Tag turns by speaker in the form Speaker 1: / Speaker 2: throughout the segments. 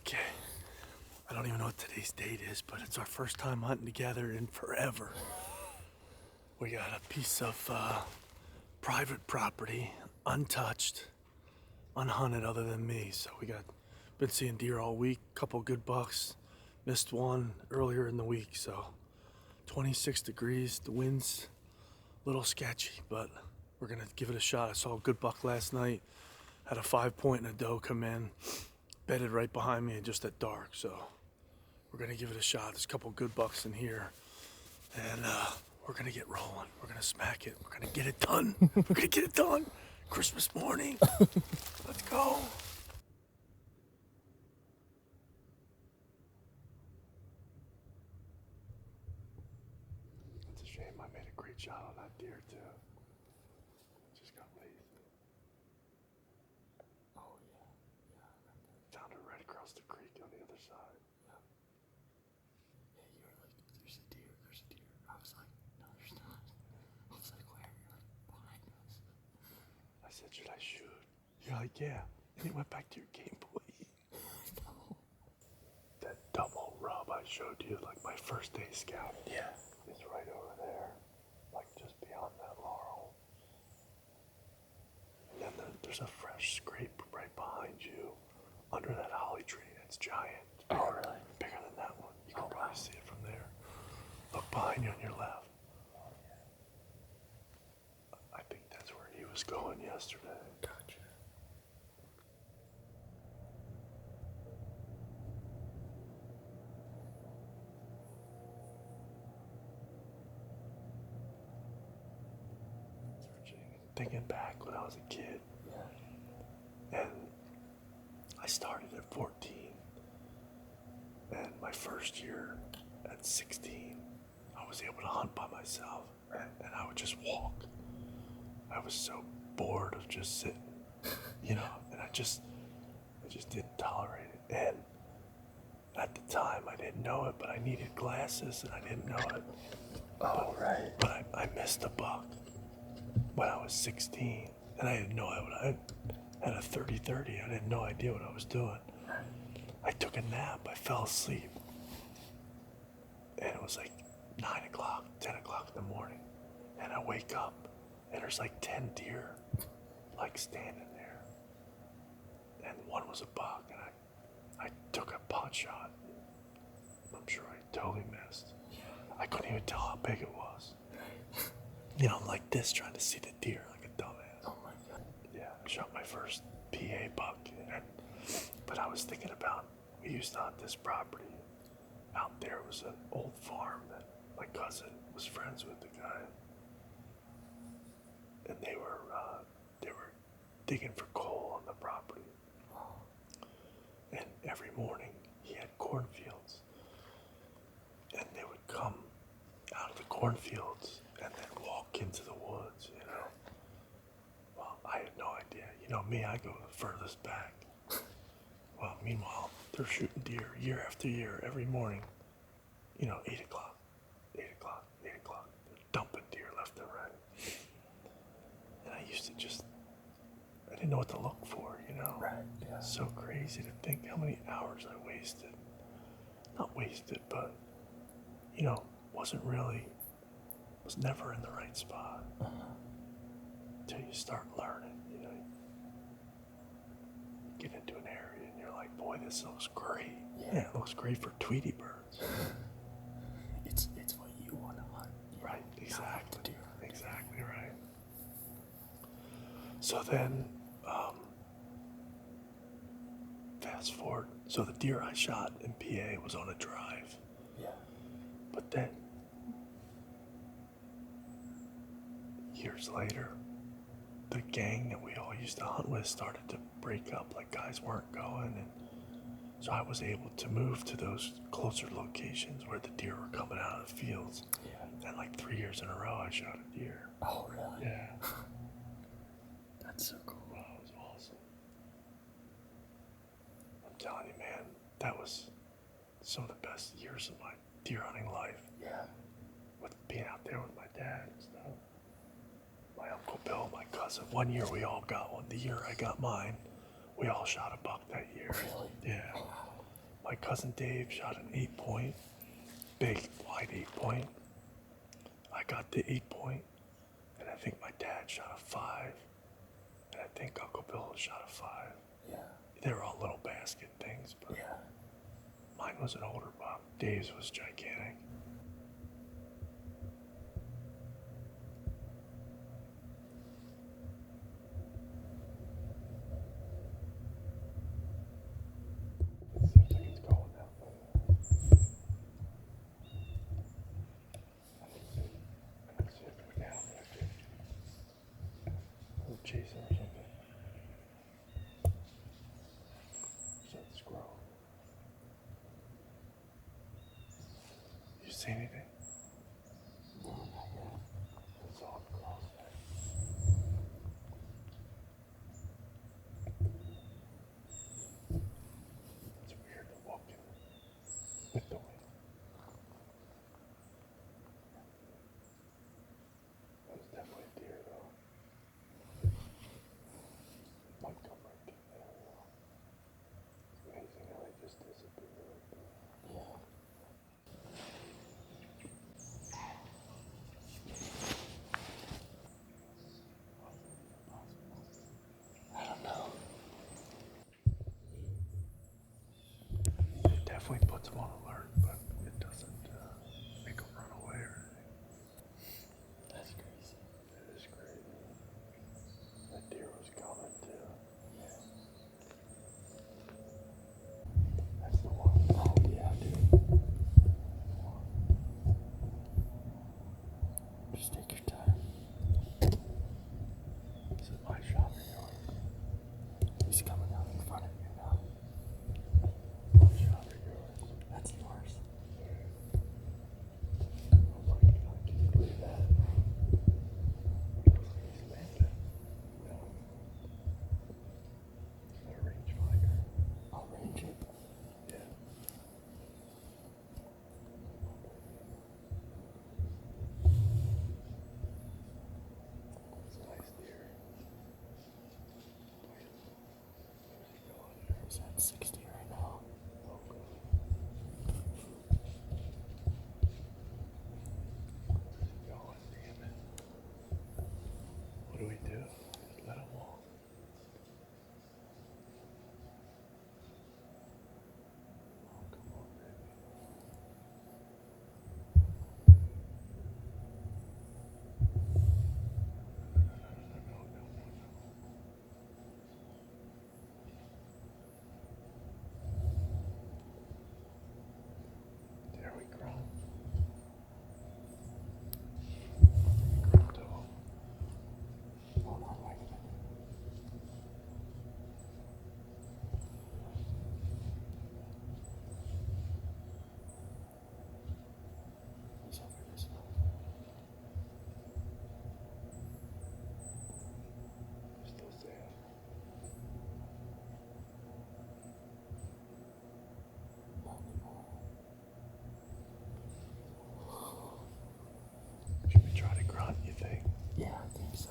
Speaker 1: Okay. I don't even know what today's date is, but it's our first time hunting together in forever. We got a piece of private property, untouched, unhunted other than me. So been seeing deer all week, couple good bucks. Missed one earlier in the week, so 26 degrees, the wind's a little sketchy, but we're gonna give it a shot. I saw a good buck last night, had a 5-point and a doe come in, bedded right behind me and just at dark, so we're gonna give it a shot. There's a couple good bucks in here, and we're gonna get rolling. We're gonna smack it. We're gonna get it done. We're gonna get it done. Christmas morning. Let's go. It's a shame I made a great shot on that deer too. Just got lazy.
Speaker 2: Oh yeah, I remember.
Speaker 1: Found it right across the creek on the other side.
Speaker 2: Yeah, you were like, there's a deer. I was like, no, there's not. I was like, where? You're like, behind us.
Speaker 1: I said, should I shoot? You're like, yeah. And you went back to your Game Boy.
Speaker 2: No.
Speaker 1: That double rub I showed you, like my first day scouting.
Speaker 2: Yeah.
Speaker 1: Is right over there, like just beyond that laurel. And then there's a fresh scrape right behind you, under that holly tree. It's giant.
Speaker 2: Oh, really?
Speaker 1: Bigger than that one. You can probably see it from there. Look behind you on your left.
Speaker 2: Oh, yeah.
Speaker 1: I think that's where he was going yesterday.
Speaker 2: Gotcha.
Speaker 1: Thinking back when I was a kid,
Speaker 2: Yeah.
Speaker 1: and I started at 14, and my first year at 16, I was able to hunt by myself, and I would just walk. I was so bored of just sitting, and I just didn't tolerate it. And at the time, I didn't know it, but I needed glasses, and I didn't know it.
Speaker 2: Oh, right.
Speaker 1: But I missed a buck when I was 16, and I didn't know it. I had a 30-30. I had no idea what I was doing. I took a nap. I fell asleep, and it was like 9 o'clock, 10 o'clock in the morning, and I wake up, and there's like 10 deer, like standing there, and one was a buck, and I took a pot shot. I'm sure I totally missed. I couldn't even tell how big it was. I'm like this, trying to see the deer like a dumbass.
Speaker 2: Oh my god.
Speaker 1: Yeah, I shot my first PA buck, but I was thinking about, we used to hunt this property. Out there was an old farm that my cousin was friends with the guy, and they were digging for coal on the property. And every morning he had cornfields, and they would come out of the cornfields and then walk into the woods, Well, I had no idea. Me, I go the furthest back. Well, meanwhile, they're shooting deer year after year, every morning. 8 o'clock, 8 o'clock, 8 o'clock. They're dumping deer left and right. And I used to I didn't know what to look for,
Speaker 2: Right, yeah.
Speaker 1: So crazy to think how many hours I wasted. Not wasted, but, was never in the right spot. Until you start learning, you get into an area and you're like, boy, this looks great. Yeah, it looks great for Tweety birds.
Speaker 2: It's what you want to hunt.
Speaker 1: Right, exactly.
Speaker 2: To do.
Speaker 1: Exactly right. So then, fast forward. So the deer I shot in PA was on a drive.
Speaker 2: Yeah.
Speaker 1: But then, years later, the gang that we all used to hunt with started to break up, like guys weren't going, and so I was able to move to those closer locations where the deer were coming out of the fields.
Speaker 2: Yeah.
Speaker 1: And like 3 years in a row, I shot a deer.
Speaker 2: Oh, really?
Speaker 1: Yeah.
Speaker 2: That's so cool.
Speaker 1: Wow, it was awesome. I'm telling you, man, that was some of the best years of my deer hunting life.
Speaker 2: Yeah.
Speaker 1: With being out there with my dad and stuff. My Uncle Bill, my cousin. One year we all got one. The year I got mine, we all shot a buck that year.
Speaker 2: Really?
Speaker 1: Yeah. My cousin Dave shot an 8-point, big wide 8-point. I got the 8-point, and I think my dad shot a 5, and I think Uncle Bill shot a 5.
Speaker 2: Yeah.
Speaker 1: They were all little basket things, but
Speaker 2: Yeah.
Speaker 1: mine was an older buck. Dave's was gigantic. It seems like it's going now. I don't see it go down, but I did. Chasing or something. So it's squirrel. You see anything?
Speaker 2: No, not yet.
Speaker 1: It's all across there. It's weird to walk in with the wind. That was definitely a deer though. Might come right through there though. It's amazing how they just disappear like that.
Speaker 2: Yeah. I don't know.
Speaker 1: It definitely puts them on alert, but it doesn't make them run away or anything.
Speaker 2: That's crazy.
Speaker 1: It is crazy. That deer was coming too.
Speaker 2: Yeah.
Speaker 1: That's the one.
Speaker 2: Oh, yeah, dude. Just take your time.
Speaker 1: Is it my shot or yours?
Speaker 2: He's coming out in front of you now.
Speaker 1: My shot or yours?
Speaker 2: That's yours.
Speaker 1: Oh my God, can you believe that? He's landing. No. Not a rangefinder.
Speaker 2: I'll range it.
Speaker 1: Yeah. It's a nice deer. Where's he going?
Speaker 2: He's at 60 right now.
Speaker 1: Oh, God. Where's he going? Damn it. What do we do? Just let him walk. Oh, come on, baby. No. There we go. Grunto.
Speaker 2: Hold on, wait a minute. He's over this way.
Speaker 1: Still saying.
Speaker 2: Not anymore.
Speaker 1: Should we try to grunt, you think?
Speaker 2: Yeah, I think so.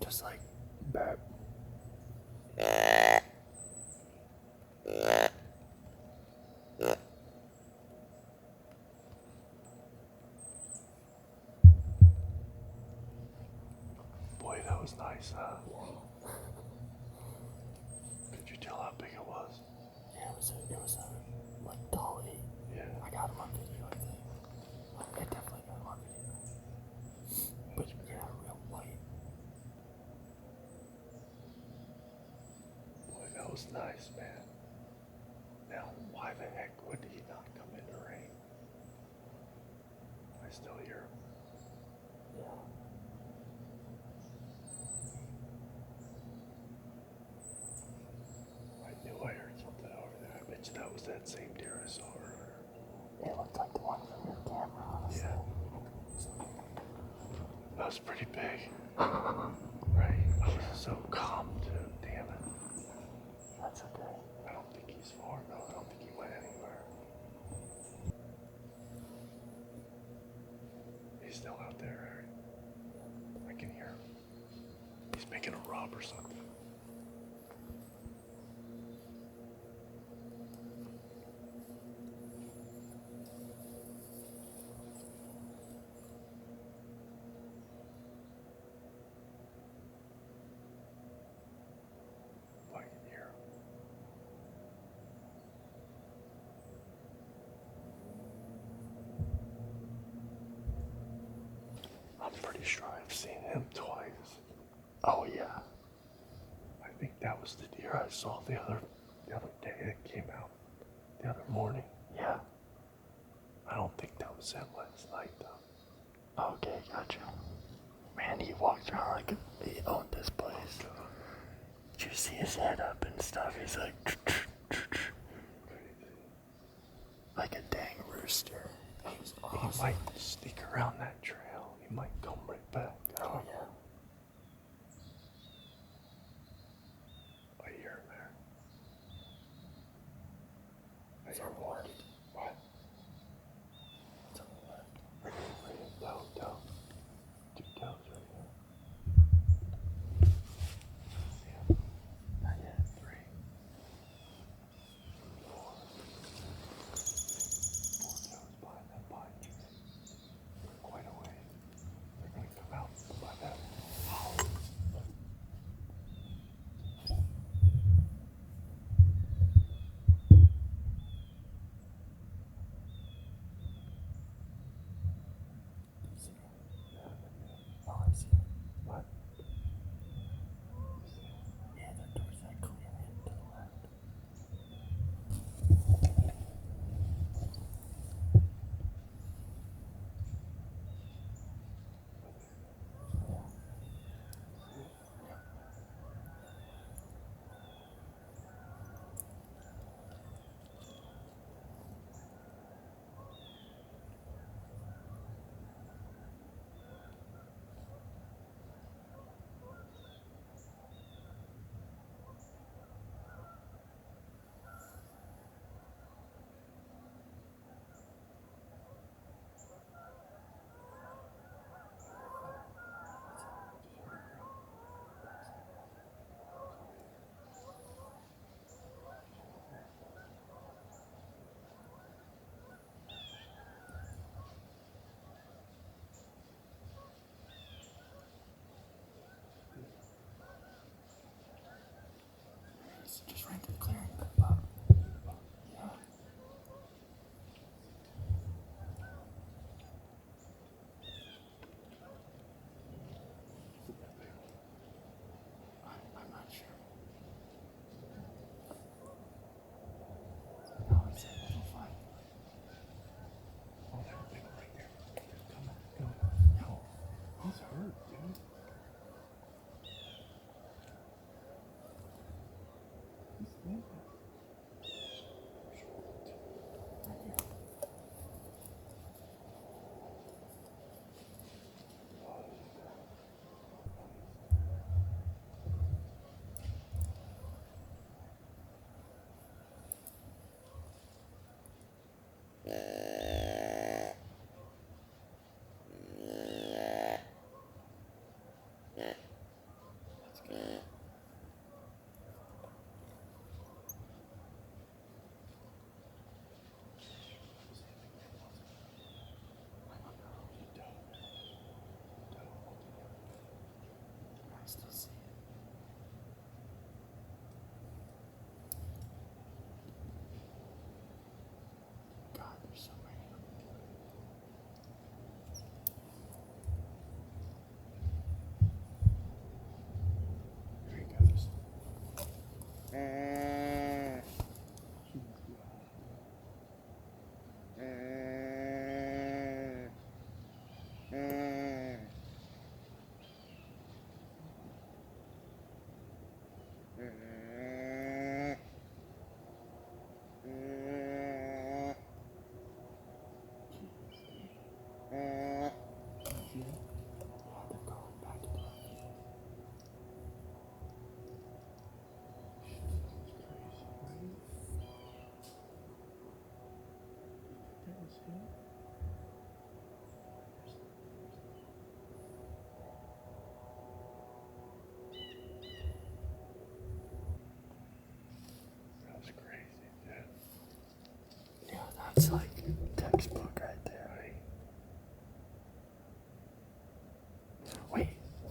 Speaker 2: Just like
Speaker 1: Bad. Boy, that was nice, huh? Could you tell how big it was?
Speaker 2: yeah, it was a like dolly.
Speaker 1: Yeah.
Speaker 2: I got him on video, I think. I definitely got him on video. But yeah, real white.
Speaker 1: Boy, that was nice, man. Now, why the heck would he not come in the rain? I still hear him.
Speaker 2: Yeah.
Speaker 1: I knew I heard something over there. I bet you that was that same deer I saw earlier.
Speaker 2: It looked like the one from your camera, honestly.
Speaker 1: Yeah. That was pretty big. Right? I was so calm, too. Damn it.
Speaker 2: That's okay.
Speaker 1: I don't think he's far, though. I don't think he went anywhere. making a rub or something. If I can hear him. I'm pretty sure I've seen him twice.
Speaker 2: Oh yeah.
Speaker 1: I think that was the deer I saw the other day that came out the other morning.
Speaker 2: Yeah.
Speaker 1: I don't think that was him last night though.
Speaker 2: Okay, gotcha. Man, he walked around like he owned this place. Did you see his head up and stuff? He's like, like a dang rooster. He was awesome.
Speaker 1: He might sneak around that trail. He might come right back.
Speaker 2: Oh yeah.
Speaker 1: I hear him there.
Speaker 2: It's on the left.
Speaker 1: What?
Speaker 2: It's on the left.
Speaker 1: Right down. 2 down right here. Yeah.
Speaker 2: Not yet.
Speaker 1: 3, 4. 4 goes behind that pine tree. Quite a way. They're gonna come out by that.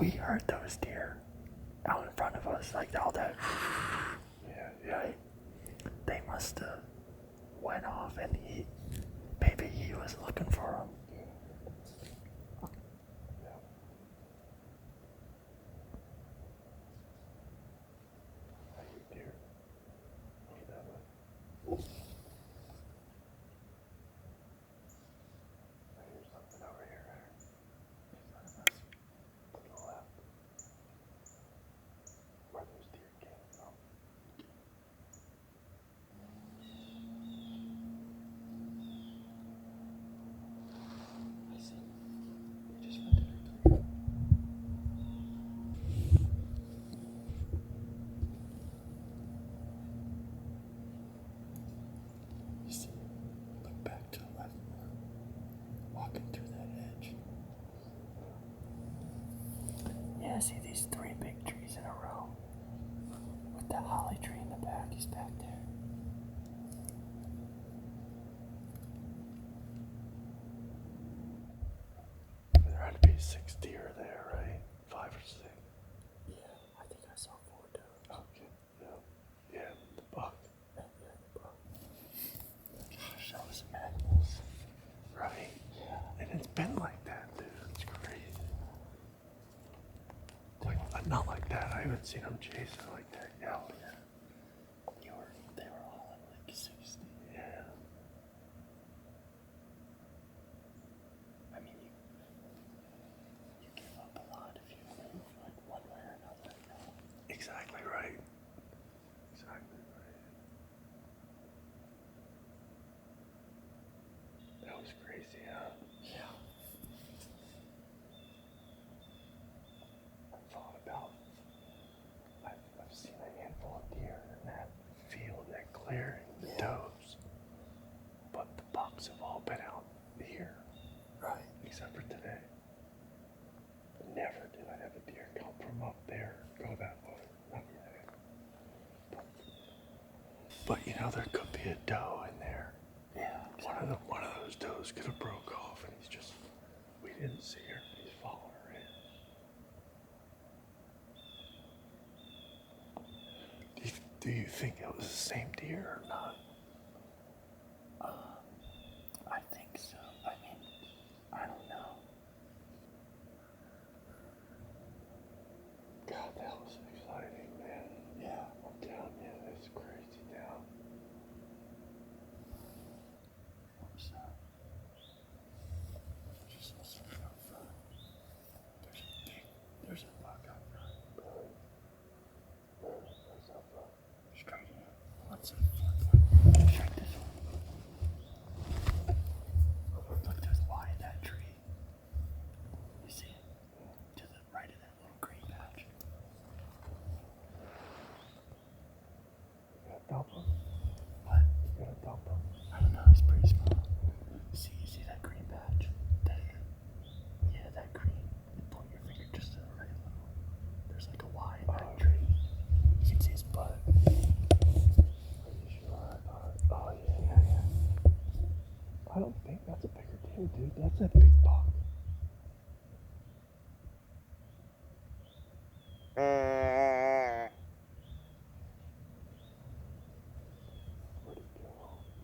Speaker 2: we heard those deer out in front of us, like all that.
Speaker 1: Yeah.
Speaker 2: Right? They must have went off, and maybe he was looking for them.
Speaker 1: Deer. Over that way. I hear something over here. In front of us. To the left. Where those deer came from.
Speaker 2: I see. They just went to their clear. You see, look back to the left more. Walking through that edge. Yeah, see these 3 big trees in a row. With that holly tree in the back, he's back there.
Speaker 1: There had to be 6 deer there, right? 5 or 6.
Speaker 2: Yeah, I think I saw 4 does.
Speaker 1: Okay. Yeah, the buck.
Speaker 2: Yeah, the buck. Gosh, that was madness.
Speaker 1: Right?
Speaker 2: Yeah.
Speaker 1: And it's been like that, dude. It's crazy. Like, not like that. I haven't seen them chasing like that. Yeah.
Speaker 2: They were all at like 60.
Speaker 1: Yeah.
Speaker 2: I mean, you give up a lot if you move like one way or another, you know?
Speaker 1: Exactly right. Exactly right. That was crazy, huh?
Speaker 2: Yeah.
Speaker 1: I thought about. I've seen a handful of deer in that field, that clearing, the does. But the bucks have all been out here,
Speaker 2: Right.
Speaker 1: except for today. Never did I have a deer come from up there, go that way. Not yet. But you know, there could be a doe in there.
Speaker 2: Yeah.
Speaker 1: One of those does could have broke off, and we didn't see her. He's following her in. Do you think it was the same deer or not?
Speaker 2: I think so. I mean, I don't know.
Speaker 1: God, that was exciting, man.
Speaker 2: Yeah.
Speaker 1: I'm telling you, it's crazy down.
Speaker 2: So, just listen out front. There's a buck out front.
Speaker 1: Where's that from?
Speaker 2: Straight in. Let's see. Straight this way. Look to the wide of that tree. You see it? To the right of that little green patch.
Speaker 1: You gotta dump him?
Speaker 2: What?
Speaker 1: You gotta dump him?
Speaker 2: I don't know, it's pretty small. You see that green patch? That green. Point your finger just to the right a little. There's like a Y in that tree. You can see his butt.
Speaker 1: Are you sure? Oh, yeah. I don't think that's a bigger deer, dude. That's a big buck. Where'd he go?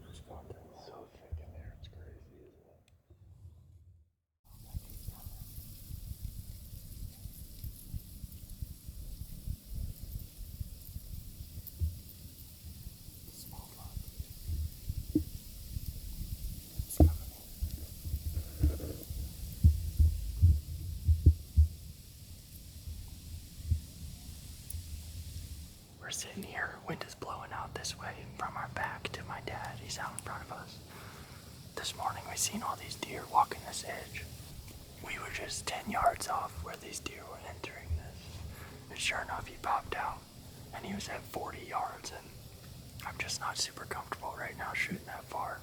Speaker 1: He's fucking so thick in there. It's crazy, isn't it?
Speaker 2: Small buck. It's coming in. We're sitting here, wind is blowing out this way from our back to my dad. He's out in front of us. This morning we seen all these deer walking this edge. We were just 10 yards off where these deer were entering this. And sure enough, he popped out. And he was at 40 yards, and I'm just not super comfortable right now shooting that far.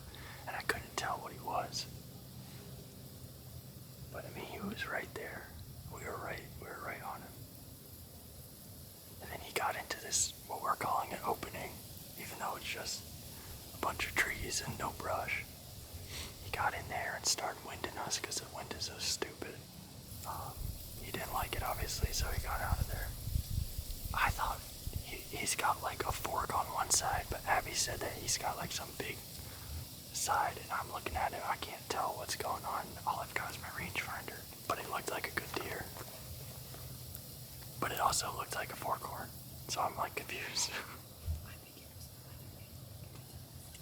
Speaker 2: And I couldn't tell what he was. But I mean, he was right there. We were right on him. And then he got into this, what we're calling an opening, even though it's just a bunch of trees and no brush. He got in there and started winding us because the wind is so stupid. He didn't like it, obviously, so he got out of there. I thought he's got like a fork on one side, but Abby said that he's got like some big side, and I'm looking at it, I can't tell what's going on. All I've got is my rangefinder, but it looked like a good deer. But it also looked like a forkhorn, so I'm like confused.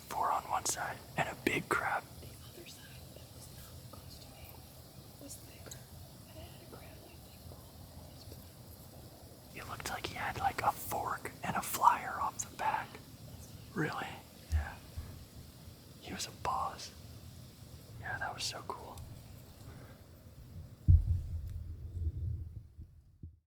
Speaker 2: 4 on one side, and a big crab.
Speaker 3: The other side that was not close to me was bigger, and it had a crab-like thing crawling on his back.
Speaker 2: It looked like he had like a fork and a flyer off the back. Really?